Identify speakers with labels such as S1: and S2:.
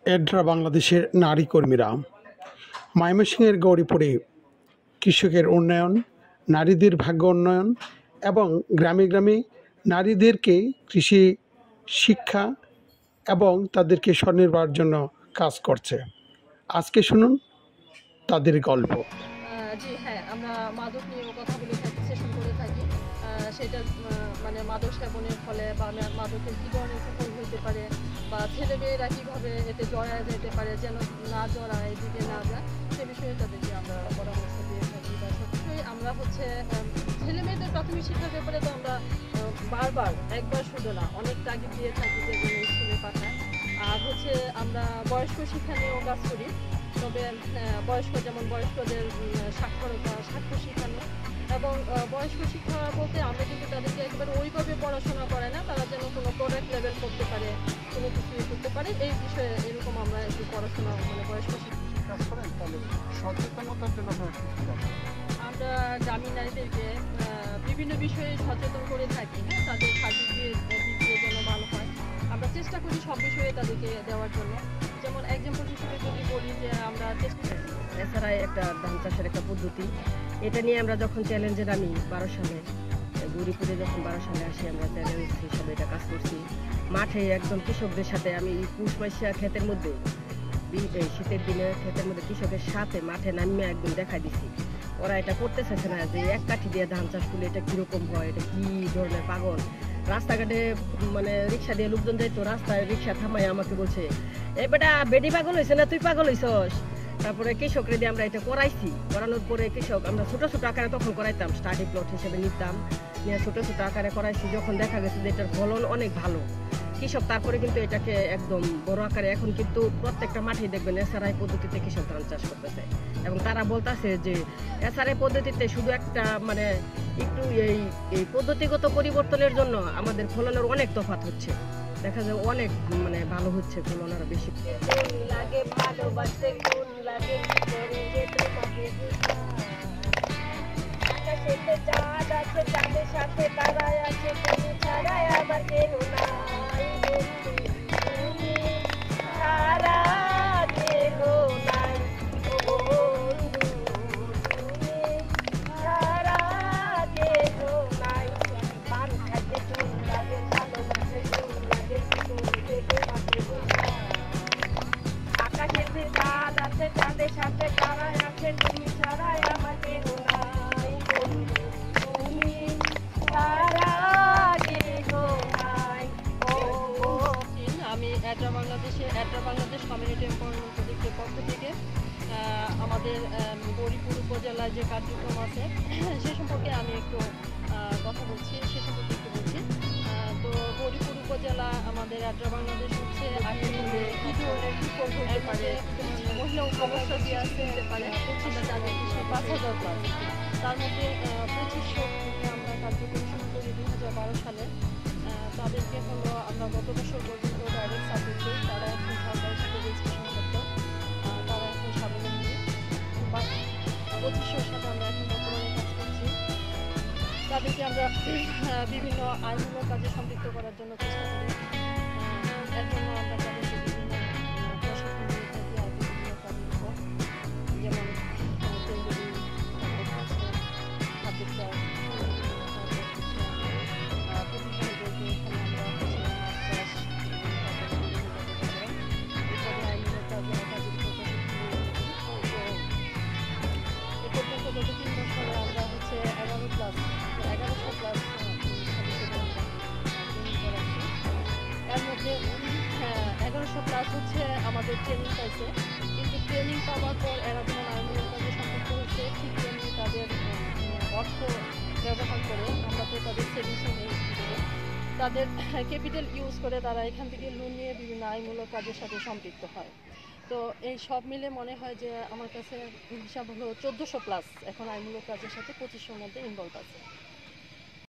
S1: এডরা বাংলাদেশের নারী কর্মীরা ময়মনসিংহের গৌরীপুরে কৃষকের উন্নয়ন, নারীদের ভাগ্য উন্নয়ন এবং গ্রামে গ্রামে নারীদেরকে কৃষি শিক্ষা এবং তাদেরকে স্বনির্ভরের জন্য কাজ করছে। আজকে শুনুন তাদের গল্প।
S2: জি হ্যাঁ, আমরা মাদক নিয়েও কথা বলে থাকি, সেশন করে থাকি। সেটা মানে মাদক সেবনের ফলে বা মাদকের কী ধরনের কুফল হতে পারে বা ছেলেমেয়েরা কীভাবে এতে জড়ায় যেতে পারে, যেন না জড়ায়, এদিকে না যায়, সে বিষয়ে তাদেরকে আমরা পরামর্শ দিয়ে থাকি। বা সত্যিই আমরা ছেলেমেয়েদের প্রাথমিক শিক্ষার ব্যাপারে তো আমরা বারবার, একবার শুধু না, অনেক তাগিদ দিয়ে থাকি যে স্কুলে পাঠায়। আর আমরা বয়স্ক শিক্ষা নিয়েও কাজ করি। তবে যেমন বয়স্কদের সাক্ষরতা, সাক্ষ্য শিখানো এবং বয়স্ক শিক্ষা বলতে আমরা কিন্তু তাদেরকে একেবারে ওইভাবে পড়াশোনা করাই না, তারা যেন কোনো প্রোডাক্ট লেভেল করতে পারে, কোনো কিছু করতে পারে, এই বিষয়ে এরকম আমরা একটু পড়াশোনা বয়স্ক শিক্ষা করেন। তাহলে সচেতনতার জন্য আমরা গ্রামীণ নারীদেরকে বিভিন্ন বিষয়ে সচেতন করে থাকি। হ্যাঁ, তাদের সার্বিক দিক দিয়ে যেন ভালো হয়, আমরা চেষ্টা করি সব বিষয়ে তাদেরকে দেওয়ার জন্য। যেমন এক্সাম্পল হিসেবে যদি বলি যে আমরা
S3: এছাড়াই একটা ধান চাষের একটা পদ্ধতি, এটা নিয়ে আমরা যখন চ্যালেঞ্জে নামি 12 সালে, গৌরীপুরে যখন 12 সালে আসি, আমরা চ্যালেঞ্জ হিসাবে এটা কাজ করছি। মাঠে একদম কৃষকদের সাথে আমি পুষ মাসিয়া ক্ষেতের মধ্যে, শীতের দিনে ক্ষেতের মধ্যে কৃষকের সাথে মাঠে নামিয়ে একদম দেখাই দিছি। ওরা এটা করতে চাইছে না যে এক কাঠি দিয়ে ধান চাষ করলে এটা কীরকম হয়, এটা কী ধরনের পাগল। রাস্তাঘাটে মানে রিক্সা দিয়ে লোকজন যাইতো, রাস্তায় রিক্সা থামাই আমাকে বলছে, এই বেটা বেডি পাগল হয়েছে না, তুই পাগল হইছস। তারপরে কৃষকরে দিয়ে আমরা এটা করাইছি। করানোর পরে কৃষক আমরা ছোটো ছোটো আকারে তখন করাইতাম, স্টাডি প্লট হিসেবে নিতাম, নিয়ে ছোটো ছোটো আকারে করাইছি। যখন দেখা গেছে যে এটার ফলন অনেক ভালো, কৃষক তারপরে কিন্তু এটাকে একদম বড় আকারে, এখন কিন্তু প্রত্যেকটা মাঠেই দেখবেন এসআরআই পদ্ধতিতে কৃষক ধান চাষ করতেছে। এবং তারা বলতেছে যে এসআরআই পদ্ধতিতে শুধু একটা মানে একটু এই পদ্ধতিগত পরিবর্তনের জন্য আমাদের ফলনের অনেক তফাৎ হচ্ছে, দেখা যায় অনেক মানে ভালো হচ্ছে, ফলন আরো বেশি লাগে। ভালোবাসতে কোন লাগে, আকাশেতে চাঁদ আছে, চাঁদের সাথে তারাই আছে, তুমি ছাড়াই আমার কেউ নাই বন্ধু, তুমি ছাড়া কেউ নাই ও বন্ধু, তুমি ছাড়া কেউ নাই। পান খাইতে চুন লাগে, ভালোবাসতে চুন লাগে, আকাশেতে চাঁদ আছে, চাঁদের সাথে তারাই আছে, তুমি ছাড়াই আমার কেউ নাই বন্ধু, তুমি ছাড়া কেউ নাই ও।
S2: আমি এডরা বাংলাদেশ কমিউনিটি এমপাওয়ারমেন্ট প্রজেক্টের পক্ষ থেকে আমাদের গৌরীপুর উপজেলায় যে কার্যক্রম আছে সে সম্পর্কে আমি একটু কথা বলছি, সে সম্পর্কে একটু বলছি। তো গৌরীপুর উপজেলা আমাদের এডরা বাংলাদেশ কী ধরনের কুফল হতে পারে, মহিলা উপভোক্তা দিয়ে আসতে পারে, আমরা তাদের 5,000 প্লাস, তার মধ্যে 2500 আমরা কার্যক্রম শুরু করি 2012 সালে। তাদেরকে আমরা গত বছর পর্যন্ত ডাইরেক্ট সাপোর্ট দিই, তারা এখন সরকারের সাথে রেজিস্ট্রেশন করতো, তারা এখন স্বাবলম্বী। 2500 সাথে আমরা এখন বর্তমানে কাজ করছি। তাদেরকে আমরা বিভিন্ন আইনমূলক কাজে সম্পৃক্ত করার জন্য চেষ্টা করি। এর জন্য আমরা তাদেরকে বিভিন্ন প্রশিক্ষণ দিয়ে থাকি আর বিভিন্ন কাজের উপর, যেমন টেন্ডারিং, খাদ্য চাষ, আমাদের ট্রেনিং পাইছে, কিন্তু ট্রেনিং পাওয়ার পর এরা যেমন আইনমূলক কাজে সম্পৃক্ত হচ্ছে, ঠিক তেমনি তাদের অর্থ ব্যবহার করে, আমরা তো তাদের সেভিংসে নেই, তাদের ক্যাপিটাল ইউজ করে তারা এখান থেকে লোন নিয়ে বিভিন্ন আইনমূলক কাজের সাথে সম্পৃক্ত হয়। তো এই সব মিলে মনে হয় যে আমার কাছে হিসাব হলো 1400 প্লাস এখন আইনমূলক কাজের সাথে 2500-র মধ্যে ইনভলভ আছে।